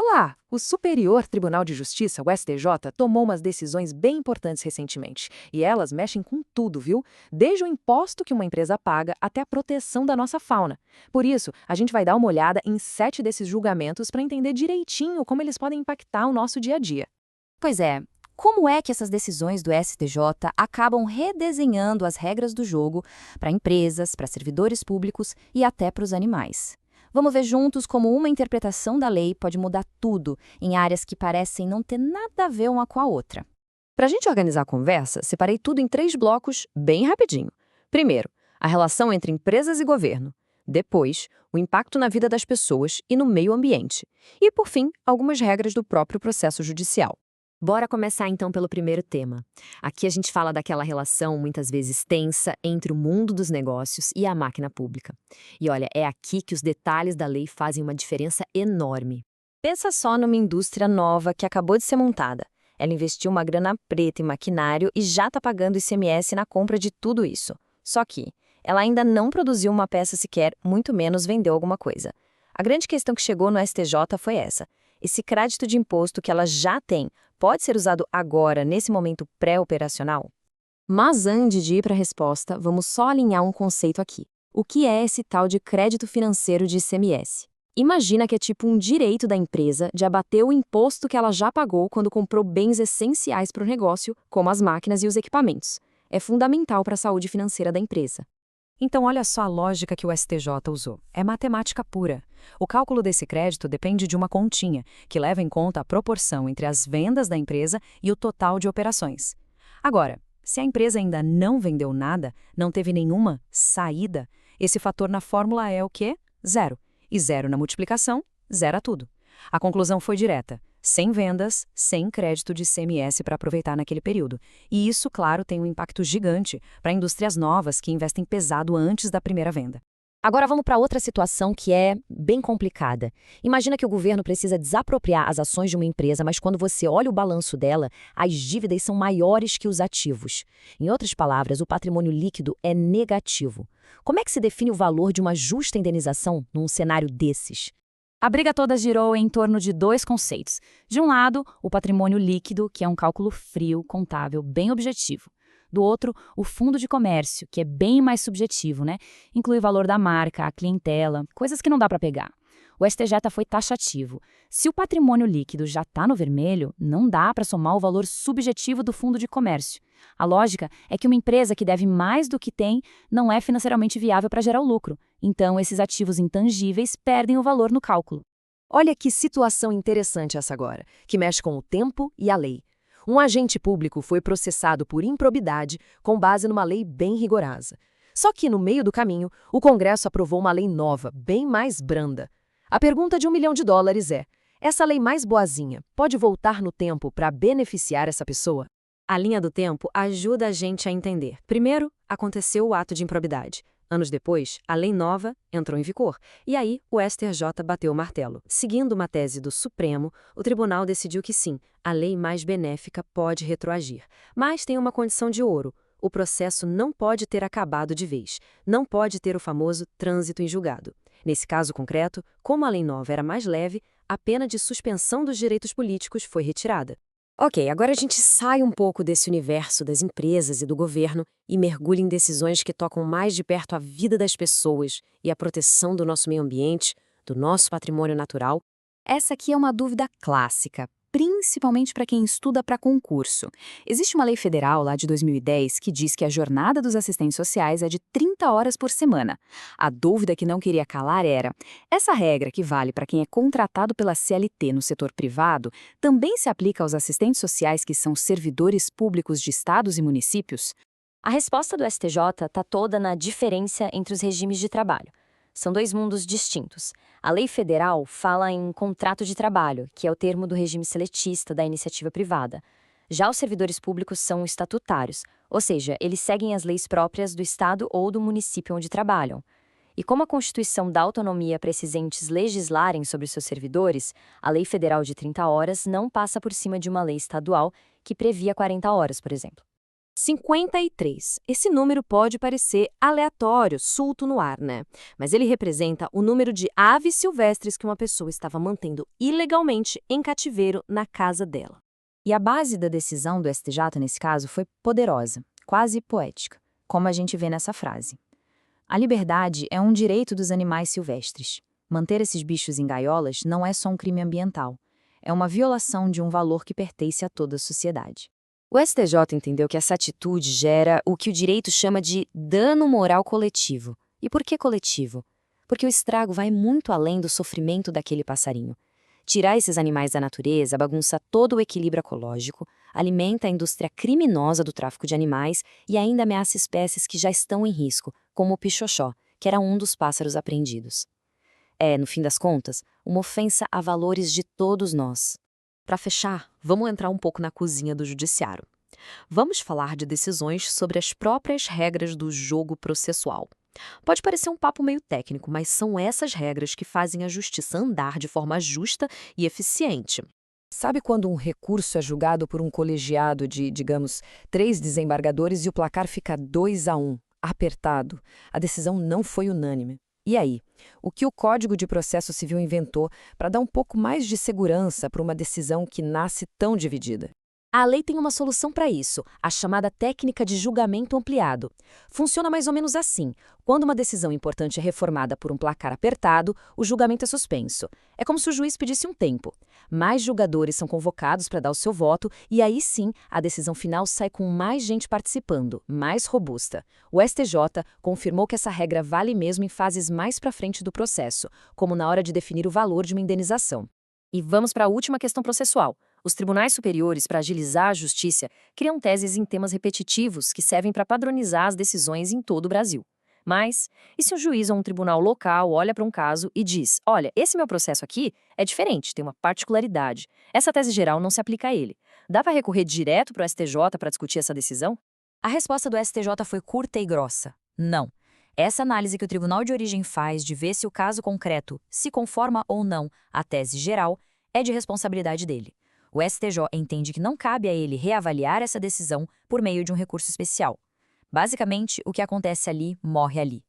Olá! O Superior Tribunal de Justiça, o STJ, tomou umas decisões bem importantes recentemente. E elas mexem com tudo, viu? Desde o imposto que uma empresa paga até a proteção da nossa fauna. Por isso, a gente vai dar uma olhada em 7 desses julgamentos para entender direitinho como eles podem impactar o nosso dia a dia. Pois é, como é que essas decisões do STJ acabam redesenhando as regras do jogo para empresas, para servidores públicos e até para os animais? Vamos ver juntos como uma interpretação da lei pode mudar tudo em áreas que parecem não ter nada a ver uma com a outra. Para a gente organizar a conversa, separei tudo em 3 blocos, bem rapidinho. Primeiro, a relação entre empresas e governo. Depois, o impacto na vida das pessoas e no meio ambiente. E, por fim, algumas regras do próprio processo judicial. Bora começar então pelo primeiro tema. Aqui a gente fala daquela relação muitas vezes tensa entre o mundo dos negócios e a máquina pública. E olha, é aqui que os detalhes da lei fazem uma diferença enorme. Pensa só numa indústria nova que acabou de ser montada. Ela investiu uma grana preta em maquinário e já está pagando ICMS na compra de tudo isso. Só que ela ainda não produziu uma peça sequer, muito menos vendeu alguma coisa. A grande questão que chegou no STJ foi essa. Esse crédito de imposto que ela já tem pode ser usado agora, nesse momento pré-operacional? Mas antes de ir para a resposta, vamos só alinhar um conceito aqui. O que é esse tal de crédito financeiro de ICMS? Imagina que é tipo um direito da empresa de abater o imposto que ela já pagou quando comprou bens essenciais para o negócio, como as máquinas e os equipamentos. É fundamental para a saúde financeira da empresa. Então, olha só a lógica que o STJ usou. É matemática pura. O cálculo desse crédito depende de uma continha, que leva em conta a proporção entre as vendas da empresa e o total de operações. Agora, se a empresa ainda não vendeu nada, não teve nenhuma saída, esse fator na fórmula é o quê? Zero. E zero na multiplicação, zera tudo. A conclusão foi direta. Sem vendas, sem crédito de ICMS para aproveitar naquele período. E isso, claro, tem um impacto gigante para indústrias novas que investem pesado antes da primeira venda. Agora vamos para outra situação que é bem complicada. Imagina que o governo precisa desapropriar as ações de uma empresa, mas quando você olha o balanço dela, as dívidas são maiores que os ativos. Em outras palavras, o patrimônio líquido é negativo. Como é que se define o valor de uma justa indenização num cenário desses? A briga toda girou em torno de 2 conceitos. De um lado, o patrimônio líquido, que é um cálculo frio, contábil, bem objetivo. Do outro, o fundo de comércio, que é bem mais subjetivo, né? Inclui o valor da marca, a clientela, coisas que não dá para pegar. O STJ foi taxativo. Se o patrimônio líquido já está no vermelho, não dá para somar o valor subjetivo do fundo de comércio. A lógica é que uma empresa que deve mais do que tem não é financeiramente viável para gerar o lucro. Então, esses ativos intangíveis perdem o valor no cálculo. Olha que situação interessante essa agora, que mexe com o tempo e a lei. Um agente público foi processado por improbidade com base numa lei bem rigorosa. Só que, no meio do caminho, o Congresso aprovou uma lei nova, bem mais branda. A pergunta de $1 milhão é: essa lei mais boazinha pode voltar no tempo para beneficiar essa pessoa? A linha do tempo ajuda a gente a entender. Primeiro, aconteceu o ato de improbidade. Anos depois, a lei nova entrou em vigor. E aí, o STJ bateu o martelo. Seguindo uma tese do Supremo, o tribunal decidiu que sim, a lei mais benéfica pode retroagir. Mas tem uma condição de ouro. O processo não pode ter acabado de vez. Não pode ter o famoso trânsito em julgado. Nesse caso concreto, como a lei nova era mais leve, a pena de suspensão dos direitos políticos foi retirada. Ok, agora a gente sai um pouco desse universo das empresas e do governo e mergulha em decisões que tocam mais de perto a vida das pessoas e a proteção do nosso meio ambiente, do nosso patrimônio natural. Essa aqui é uma dúvida clássica, principalmente para quem estuda para concurso. Existe uma lei federal lá de 2010 que diz que a jornada dos assistentes sociais é de 30 horas por semana. A dúvida que não queria calar era: essa regra que vale para quem é contratado pela CLT no setor privado também se aplica aos assistentes sociais que são servidores públicos de estados e municípios? A resposta do STJ está toda na diferença entre os regimes de trabalho. São 2 mundos distintos. A lei federal fala em contrato de trabalho, que é o termo do regime seletista da iniciativa privada. Já os servidores públicos são estatutários, ou seja, eles seguem as leis próprias do estado ou do município onde trabalham. E como a Constituição dá autonomia para esses entes legislarem sobre seus servidores, a lei federal de 30 horas não passa por cima de uma lei estadual que previa 40 horas, por exemplo. 53. Esse número pode parecer aleatório, solto no ar, né? Mas ele representa o número de aves silvestres que uma pessoa estava mantendo ilegalmente em cativeiro na casa dela. E a base da decisão do STJ nesse caso foi poderosa, quase poética, como a gente vê nessa frase. A liberdade é um direito dos animais silvestres. Manter esses bichos em gaiolas não é só um crime ambiental, é uma violação de um valor que pertence a toda a sociedade. O STJ entendeu que essa atitude gera o que o direito chama de dano moral coletivo. E por que coletivo? Porque o estrago vai muito além do sofrimento daquele passarinho. Tirar esses animais da natureza bagunça todo o equilíbrio ecológico, alimenta a indústria criminosa do tráfico de animais e ainda ameaça espécies que já estão em risco, como o pichoxó, que era um dos pássaros apreendidos. É, no fim das contas, uma ofensa a valores de todos nós. Para fechar, vamos entrar um pouco na cozinha do judiciário. Vamos falar de decisões sobre as próprias regras do jogo processual. Pode parecer um papo meio técnico, mas são essas regras que fazem a justiça andar de forma justa e eficiente. Sabe quando um recurso é julgado por um colegiado de, digamos, 3 desembargadores e o placar fica 2-1, apertado? A decisão não foi unânime. E aí? O que o Código de Processo Civil inventou para dar um pouco mais de segurança para uma decisão que nasce tão dividida? A lei tem uma solução para isso, a chamada técnica de julgamento ampliado. Funciona mais ou menos assim. Quando uma decisão importante é reformada por um placar apertado, o julgamento é suspenso. É como se o juiz pedisse um tempo. Mais julgadores são convocados para dar o seu voto e aí sim a decisão final sai com mais gente participando, mais robusta. O STJ confirmou que essa regra vale mesmo em fases mais para frente do processo, como na hora de definir o valor de uma indenização. E vamos para a última questão processual. Os tribunais superiores, para agilizar a justiça, criam teses em temas repetitivos que servem para padronizar as decisões em todo o Brasil. Mas, e se um juiz ou um tribunal local olha para um caso e diz: olha, esse meu processo aqui é diferente, tem uma particularidade. Essa tese geral não se aplica a ele. Dá para recorrer direto para o STJ para discutir essa decisão? A resposta do STJ foi curta e grossa. Não. Essa análise que o tribunal de origem faz de ver se o caso concreto se conforma ou não à tese geral é de responsabilidade dele. O STJ entende que não cabe a ele reavaliar essa decisão por meio de um recurso especial. Basicamente, o que acontece ali, morre ali.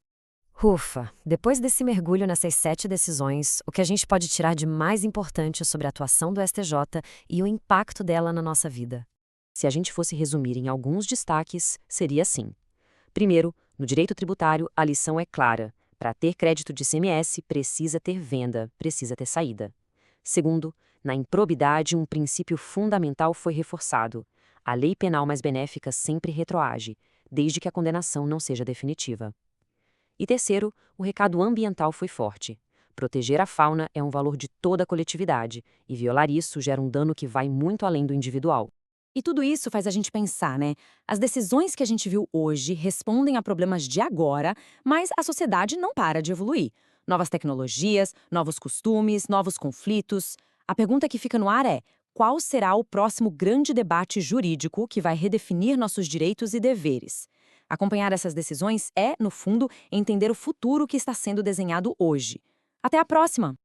Ufa, depois desse mergulho nessas 7 decisões, o que a gente pode tirar de mais importante sobre a atuação do STJ e o impacto dela na nossa vida? Se a gente fosse resumir em alguns destaques, seria assim. Primeiro, no direito tributário, a lição é clara. Para ter crédito de ICMS, precisa ter venda, precisa ter saída. Segundo, na improbidade, um princípio fundamental foi reforçado. A lei penal mais benéfica sempre retroage, desde que a condenação não seja definitiva. E terceiro, o recado ambiental foi forte. Proteger a fauna é um valor de toda a coletividade, e violar isso gera um dano que vai muito além do individual. E tudo isso faz a gente pensar, né? As decisões que a gente viu hoje respondem a problemas de agora, mas a sociedade não para de evoluir. Novas tecnologias, novos costumes, novos conflitos. A pergunta que fica no ar é: qual será o próximo grande debate jurídico que vai redefinir nossos direitos e deveres? Acompanhar essas decisões é, no fundo, entender o futuro que está sendo desenhado hoje. Até a próxima!